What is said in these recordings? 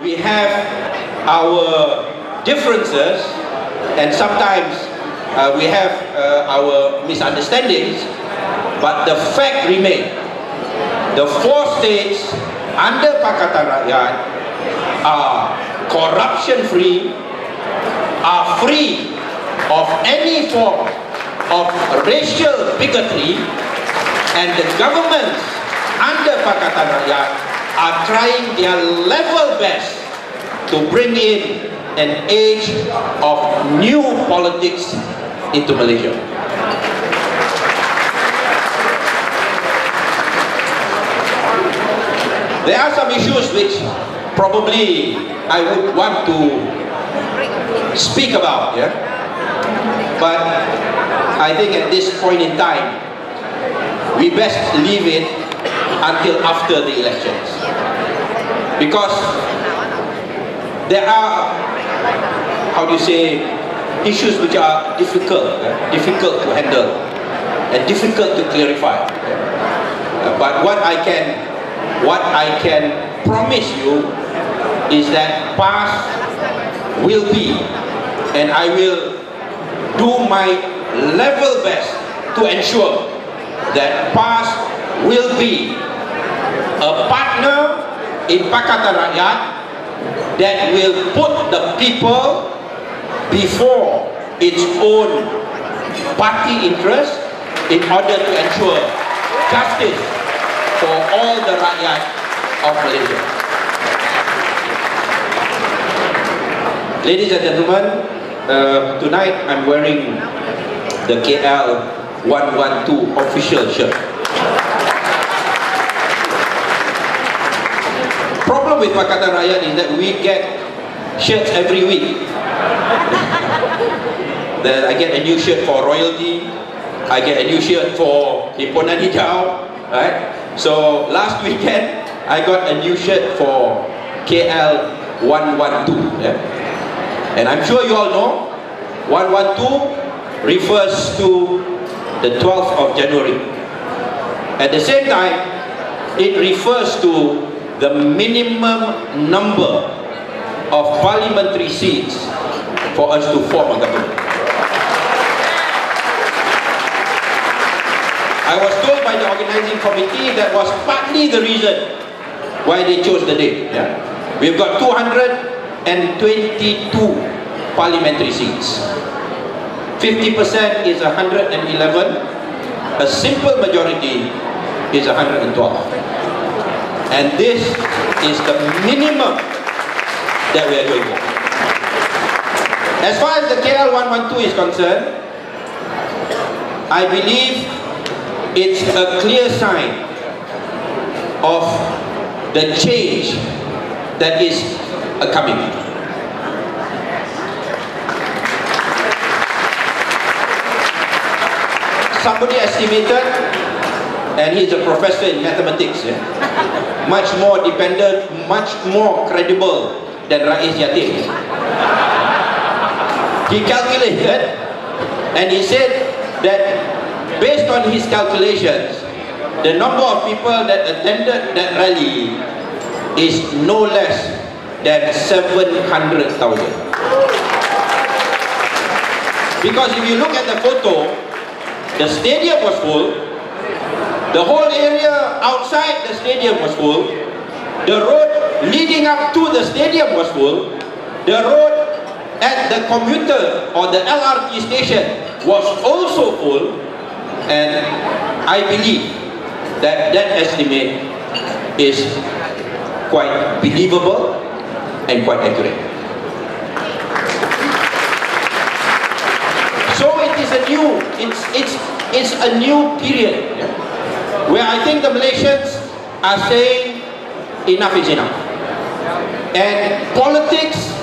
we have our differences and sometimes we have our misunderstandings, but the fact remains, the 4 states under Pakatan Rakyat are corruption-free, are free of any form of racial bigotry, and the governments under Pakatan Rakyat are trying their level best to bring in an age of new politics into Malaysia. There are some issues which probably I would want to speak about, yeah? But I think at this point in time, we best leave it until after the elections. Because there are, how do you say, issues which are difficult to handle and difficult to clarify. But what I can promise you is that past will be, and I will do my level best to ensure that past will be a partner in Pakatan Rakyat that will put the people before its own party interest in order to ensure justice for all the rakyat of Malaysia. Ladies and gentlemen, tonight I'm wearing the KL 112 official shirt. Problem with Pakatan Rakyat is that we get shirts every week. I get a new shirt for royalty, I get a new shirt for Himpunan Hijau, right? So last weekend I got a new shirt for KL 112, yeah? And I'm sure you all know 112 refers to the 12th of January. At the same time, it refers to the minimum number of parliamentary seats for us to form a government. I was told by the organizing committee that was partly the reason why they chose the date. Yeah? We've got 222 parliamentary seats. 50% is 111. A simple majority is 112. And this is the minimum that we are going for. As far as the KL 112 is concerned, I believe it's a clear sign of the change that is coming. Somebody estimated, and he's a professor in mathematics, yeah? Much more dependent, much more credible than Rais Yatim. He calculated, and he said that based on his calculations, the number of people that attended that rally is no less than 700,000. Because if you look at the photo, the stadium was full, the whole area outside the stadium was full, the road leading up to the stadium was full, the road at the commuter or the LRT station was also full, and I believe that that estimate is quite believable and quite accurate. So it is a new, it's a new period, yeah, where I think the Malaysians are saying enough is enough. And politics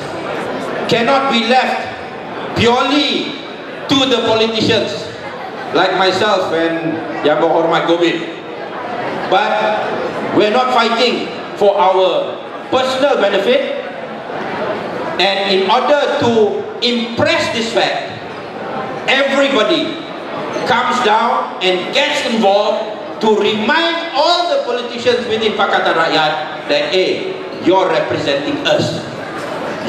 cannot be left purely to the politicians like myself and Yang Berhormat Gobind. But we're not fighting for our personal benefit, and in order to impress this fact, everybody comes down and gets involved to remind all the politicians within Pakatan Rakyat that, hey, you're representing us.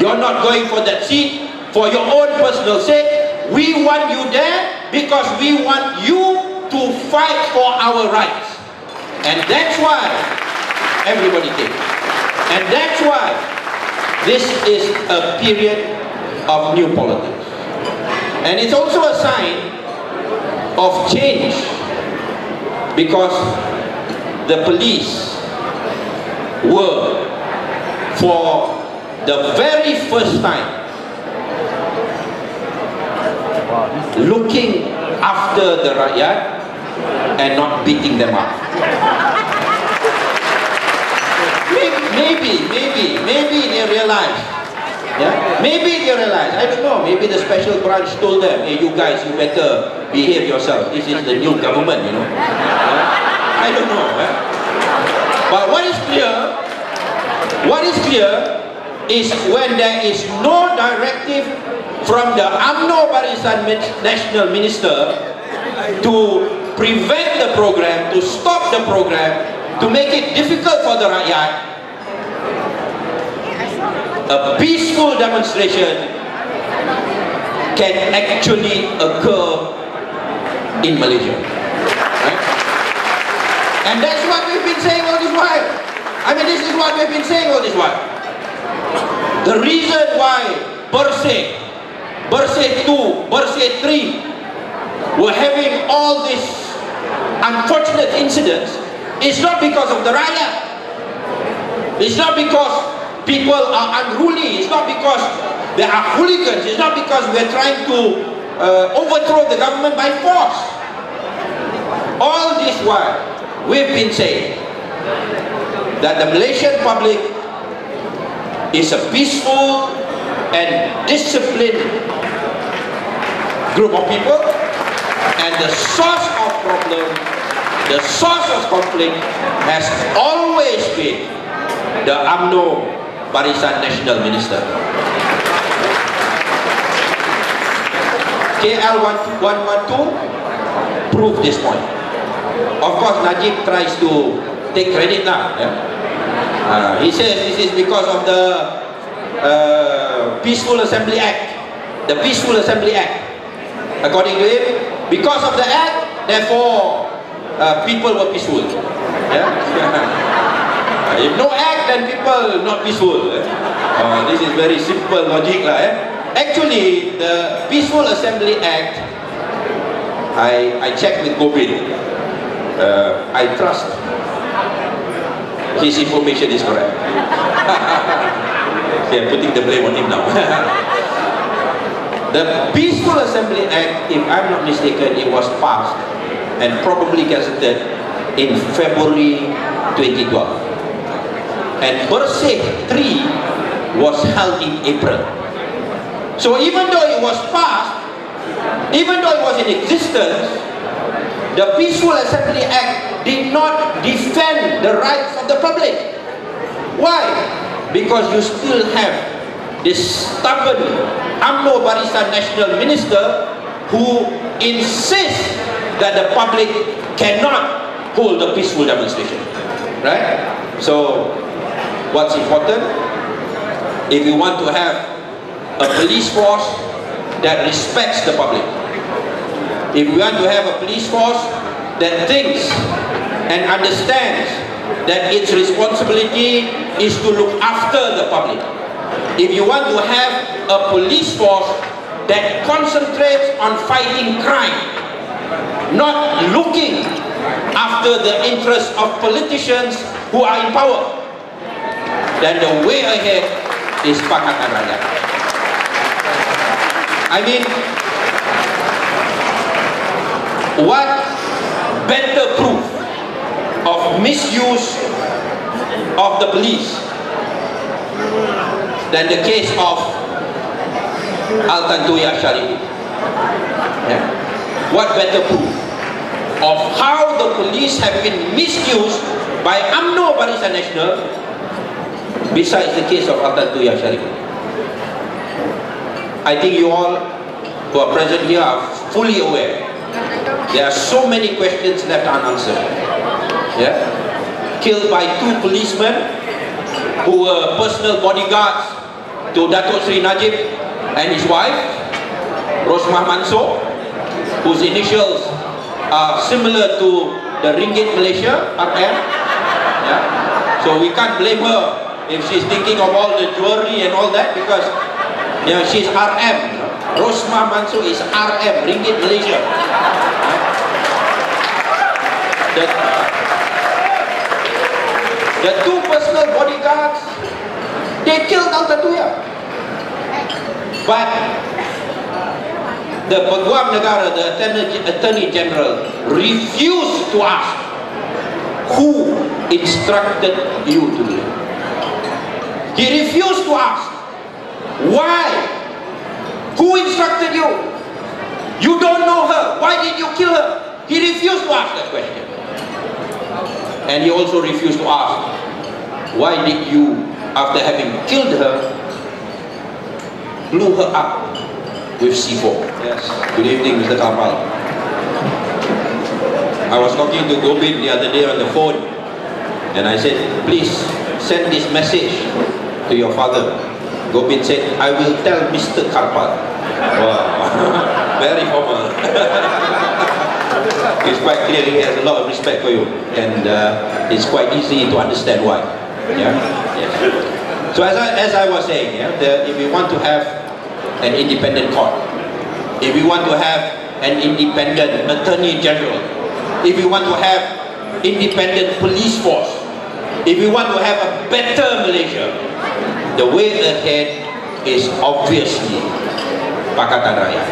You're not going for that seat for your own personal sake. We want you there because we want you to fight for our rights. And that's why everybody came. And that's why this is a period of new politics. And it's also a sign of change, because the police were, for the very first time, looking after the rakyat and not beating them up. Maybe they realize. Yeah? Maybe they realize. I don't know. Maybe the special branch told them, hey, you guys, you better behave yourself. This is the new government, you know. Yeah? I don't know. Yeah? But what is clear is when there is no directive from the UMNO Barisan National Minister to prevent the program, to stop the program, to make it difficult for the rakyat, a peaceful demonstration can actually occur in Malaysia. Right? And that's what we've been saying all this while. I mean, this is what we've been saying all this while. The reason why Bersih 2, Bersih 3 were having all these unfortunate incidents is not because of the rakyat. It's not because people are unruly. It's not because there are hooligans. It's not because we're trying to overthrow the government by force. All this while, we've been saying that the Malaysian public is a peaceful and disciplined group of people, and the source of problem, the source of conflict has always been the UMNO Barisan National Minister. KL 112 proved this point. Of course, Najib tries to take credit now. Yeah? He says this is because of the Peaceful Assembly Act. The Peaceful Assembly Act. According to him, because of the act, therefore people were peaceful. Yeah? If no act, then people not peaceful. This is very simple logic lah. Actually, the Peaceful Assembly Act, I checked with Gobind. I trust his information is correct. Okay, I'm putting the blame on him now. The Peaceful Assembly Act, if I'm not mistaken, it was passed and probably gazetted in February 2012. And Bersih 3 was held in April. So even though it was passed, even though it was in existence, the Peaceful Assembly Act did not defend the rights of the public. Why? Because you still have this stubborn UMNO Barisan National Minister who insists that the public cannot hold a peaceful demonstration. Right? So, what's important? If you want to have a police force that respects the public, if we want to have a police force that thinks and understands that its responsibility is to look after the public, if you want to have a police force that concentrates on fighting crime, not looking after the interests of politicians who are in power, then the way ahead is Pakatan Rakyat. I mean, what better proof of misuse of the police than the case of Al-Tantuya Sharif? Yeah. What better proof of how the police have been misused by UMNO Barisan National besides the case of Al-Tantuya Sharif? I think you all who are present here are fully aware. There are so many questions left unanswered. Yeah? Killed by 2 policemen who were personal bodyguards to Datuk Sri Najib and his wife, Rosmah Mansor, whose initials are similar to the Ringgit Malaysia, RM. Yeah? So we can't blame her if she's thinking of all the jewelry and all that, because she's RM. Rosmah Mansor is RM, Ringgit Malaysia. The two personal bodyguards, they killed Al-Tatuya. But the Peguam Negara, the Attorney General, refused to ask who instructed you to do it. He refused to ask. Why? Who instructed you? You don't know her. Why did you kill her? He refused to ask that question. And he also refused to ask, why did you, after having killed her, blew her up with C4? Yes. Good evening, Mr. Kapal. I was talking to Gobind the other day on the phone, and I said, please send this message to your father. Gobind said, I will tell Mr. Karpal. Wow. Very formal. It's quite clear he has a lot of respect for you, and it's quite easy to understand why. Yeah? Yes. So as I was saying, if we want to have an independent court, if we want to have an independent Attorney General, if we want to have independent police force, if we want to have a better Malaysia, the way ahead is obviously Pakatan Rakyat.